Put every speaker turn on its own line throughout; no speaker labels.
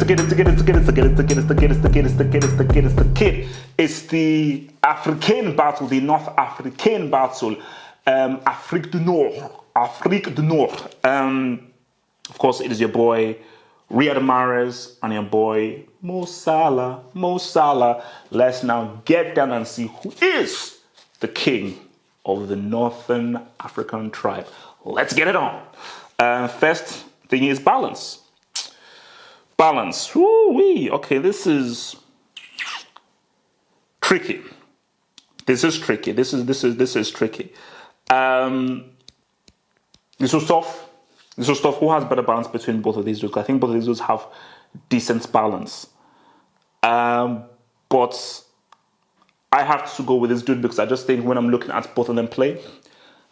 It's the African battle, the North African battle, Afrique du Nord. Of course, it is your boy Riyad Mahrez and your boy Mo Salah. Let's now get down and see who is the king of the Northern African tribe. Let's get it on. First thing is balance. Woo-wee. Okay, this is tricky. This is tricky. This was tough. Who has better balance between both of these dudes? I think both of these dudes have decent balance. But I have to go with this dude because I just think when I'm looking at both of them play,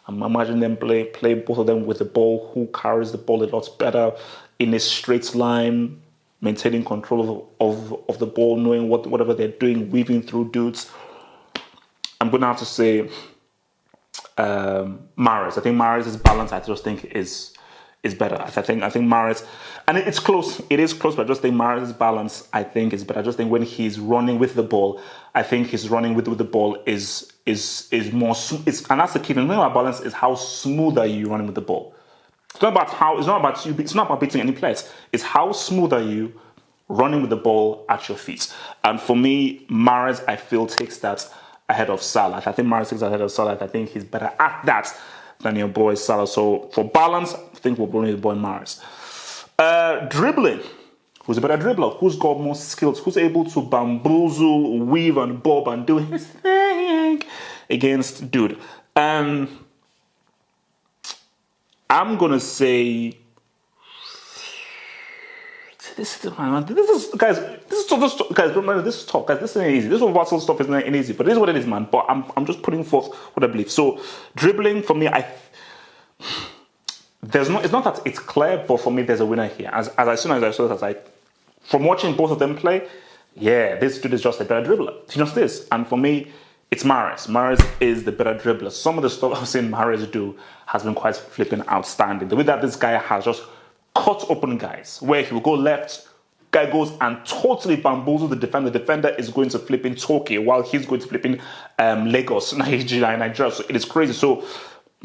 I'm imagining them play both of them with the ball, who carries the ball a lot better in a straight line, maintaining control of the ball, knowing whatever they're doing, weaving through dudes. I'm going to have to say Mahrez. I think Mahrez's balance, I just think, is better. I think Mahrez, and it's close. It is close, but I just think Mahrez's balance, I think, is better. I just think when he's running with the ball, I think his running with the ball is more. And that's the key. The thing about balance is how smooth are you running with the ball. It's not about beating any players. It's how smooth are you running with the ball at your feet. And for me, Mahrez, I feel, takes that ahead of Salah. I think Mahrez takes that ahead of Salah. I think he's better at that than your boy Salah. So for balance, I think we're going with the boy Mahrez. Dribbling. Who's a better dribbler? Who's got more skills? Who's able to bamboozle, weave and bob and do his thing against dude? I'm gonna say this is tough. Remember, this is tough, guys. This isn't easy. This battle stuff isn't easy, but it is what it is, man. But I'm just putting forth what I believe. So dribbling for me, it's not that it's clear, but for me there's a winner here. As soon as I saw that, from watching both of them play, yeah, this dude is just a better dribbler. He just is. And for me, it's Mahrez. Mahrez is the better dribbler. Some of the stuff I've seen Mahrez do has been quite flipping outstanding. The way that this guy has just cut open guys, where he will go left, guy goes and totally bamboozles the defender. The defender is going to flip in Turkey while he's going to flip in Lagos, Nigeria. So it is crazy. So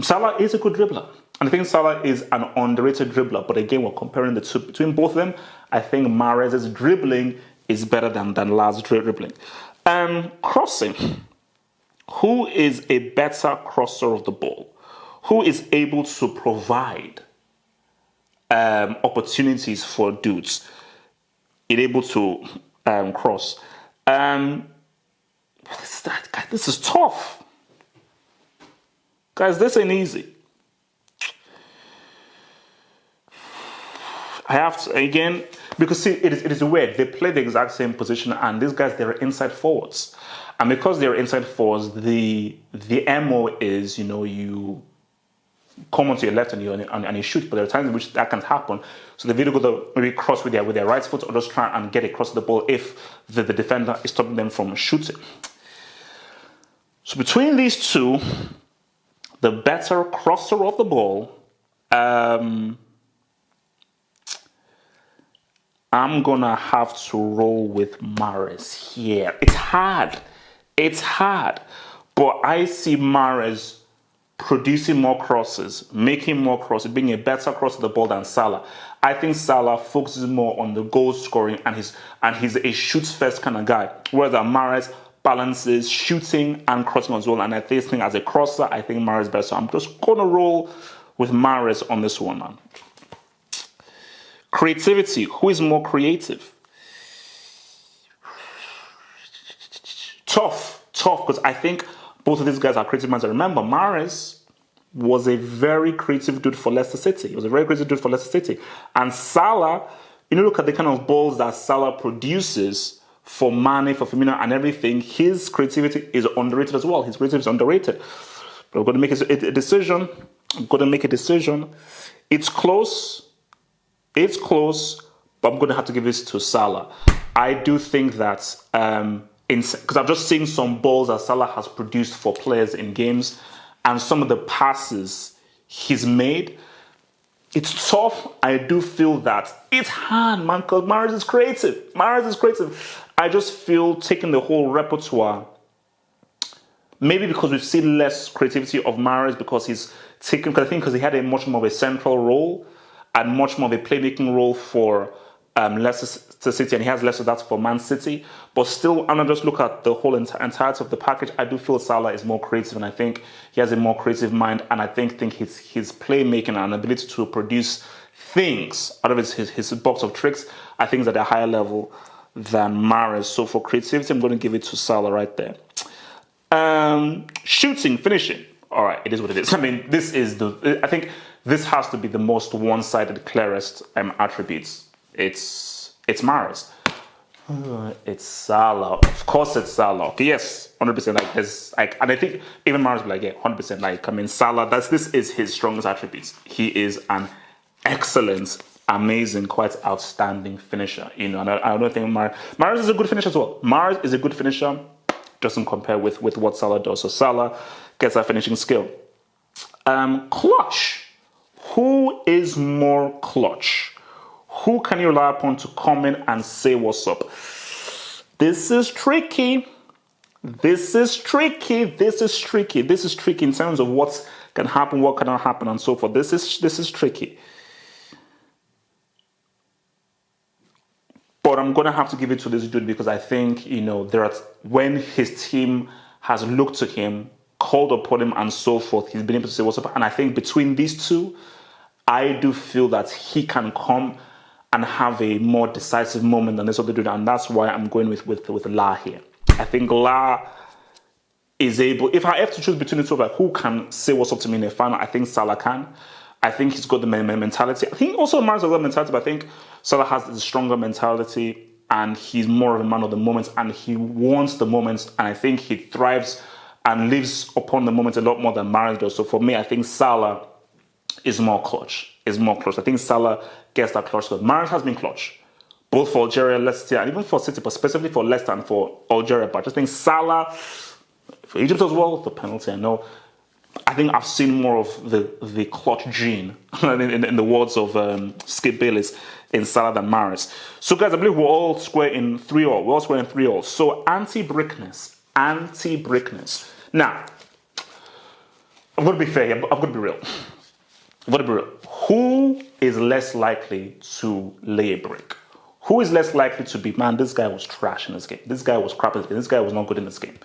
Salah is a good dribbler. And I think Salah is an underrated dribbler. But again, we're comparing the two. Between both of them, I think Mahrez's dribbling is better than Lars' dribbling. Crossing. Who is a better crosser of the ball? Who is able to provide opportunities for dudes? Able to cross. This is tough. Guys, this ain't easy. I have to, again, because see, it is weird. They play the exact same position, and these guys, they're inside forwards. And because they're inside forwards, the MO is, you come onto your left and you shoot, but there are times in which that can happen. So the video go maybe cross with their right foot, or just try and get across the ball if the defender is stopping them from shooting. So between these two, the better crosser of the ball, I'm gonna have to roll with Mahrez here. It's hard, but I see Mahrez producing more crosses, making more crosses, being a better crosser of the ball than Salah. I think Salah focuses more on the goal scoring and he's a shoots first kind of guy, whereas Mahrez balances shooting and crossing as well. And I think as a crosser, I think Mahrez is better. So I'm just gonna roll with Mahrez on this one, man. Creativity. Who is more creative? Tough, because I think both of these guys are creative minds. Remember, Mahrez was a very creative dude for Leicester City. And Salah, look at the kind of balls that Salah produces for Mane, for Firmino, and everything. His creativity is underrated as well. His creativity is underrated. But I'm going to make a decision. It's close, but I'm going to have to give this to Salah. I do think that, because I've just seen some balls that Salah has produced for players in games, and some of the passes he's made, It's tough. I do feel that. It's hard, man, because Mahrez is creative. Mahrez is creative. I just feel taking the whole repertoire, maybe because we've seen less creativity of Mahrez because he's taken, because he had a much more of a central role and much more of a playmaking role for Leicester City, and he has less of that for Man City. But still, I'm not just look at the whole entirety of the package. I do feel Salah is more creative, and I think he has a more creative mind, and I think his playmaking and ability to produce things out of his box of tricks, I think is at a higher level than Mahrez. So for creativity, I'm going to give it to Salah right there. Shooting, finishing. All right, it is what it is. I mean, I think this has to be the most one-sided, clearest attributes. It's Mahrez. It's Salah. Of course, it's Salah. Okay, yes, 100%. And I think even Mahrez will be like, yeah, 100%. Salah. This is his strongest attributes. He is an excellent, amazing, quite outstanding finisher. And I don't think Mahrez is a good finisher as well. Mahrez is a good finisher. Doesn't compare with what Salah does. So Salah gets that finishing skill. Clutch. Who is more clutch? Who can you rely upon to come in and say what's up? This is tricky. This is tricky in terms of what can happen, what cannot happen, and so forth. This is tricky. But I'm going to have to give it to this dude because I think, when his team has looked to him, called upon him, and so forth, he's been able to say what's up. And I think between these two, I do feel that he can come and have a more decisive moment than this other dude. And that's why I'm going with La here. I think La is able, if I have to choose between the two, like who can say what's up to me in the final, I think Salah can. I think he's got the mentality. I think also Mahrez has got mentality, but I think Salah has the stronger mentality and he's more of a man of the moment and he wants the moments, and I think he thrives and lives upon the moment a lot more than Mahrez does. So for me, I think Salah is more clutch. I think Salah gets that clutch because Mahrez has been clutch, both for Algeria, Leicester, and even for City, but specifically for Leicester and for Algeria. But I just think Salah, for Egypt as well, the penalty, I know. I think I've seen more of the clutch gene in the words of Skip Bayless in Salah than Mahrez. So guys, I believe we're all square in 3-3. We're all square in 3-3. So anti-brickness. Now, I'm going to be fair here. I'm going to be real. Who is less likely to lay a brick? Who is less likely to be, man, this guy was trash in this game. This guy was crap in this game. This guy was not good in this game.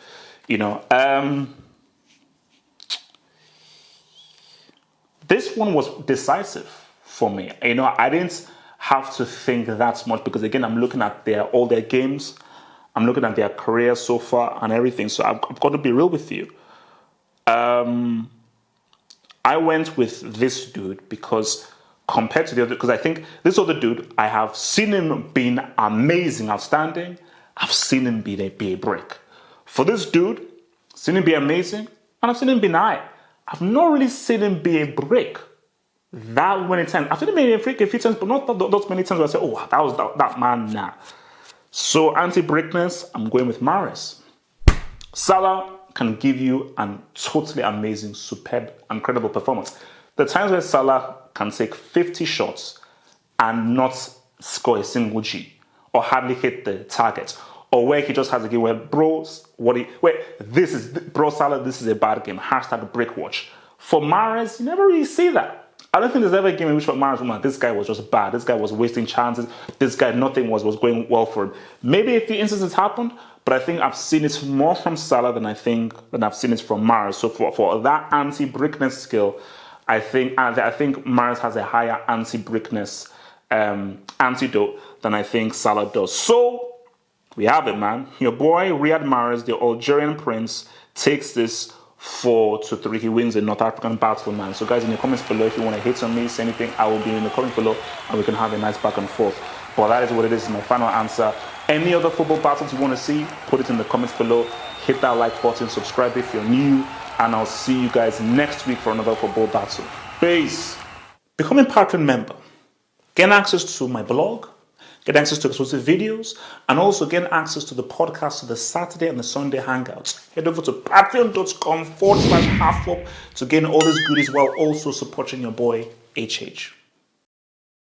This one was decisive for me. I didn't have to think that much because, again, I'm looking at all their games. I'm looking at their career so far and everything. So I've got to be real with you. I went with this dude because compared to the other, because I think this other dude, I have seen him being amazing, outstanding. I've seen him be a brick. For this dude, I've seen him be amazing, and I've seen him be nice. I've not really seen him be a brick that many times. I've seen him be a brick a few times, but not those many times where I say, oh, that was that man now. Nah. So anti-brickness, I'm going with Mahrez. Salah can give you a totally amazing, superb, incredible performance. The times where Salah can take 50 shots and not score a single G or hardly hit the target, or where he just has a game where, Salah, this is a bad game. # brick watch. For Mahrez, you never really see that. I don't think there's ever a game in which Mahrez, this guy was just bad. This guy was wasting chances. This guy, nothing was going well for him. Maybe a few instances happened, but I think I've seen it more from Salah than I've seen it from Mahrez. So for that anti-brickness skill, I think Mahrez has a higher anti-brickness antidote than I think Salah does. So we have it, man. Your boy Riyad Mahrez, the Algerian prince, takes this 4-3. He wins the North African battle, man. So guys, in the comments below, if you want to hit on me, say anything, I will be in the comments below and we can have a nice back and forth. But that is what it is, my final answer. Any other football battles you want to see, put it in the comments below. Hit that like button, subscribe if you're new, and I'll see you guys next week for another football battle. Peace. Become a Patron member. Gain access to my blog, get access to exclusive videos, and also get access to the podcast to the Saturday and the Sunday hangouts. Head over to patreon.com/halfwop to gain all these goodies while also supporting your boy HH.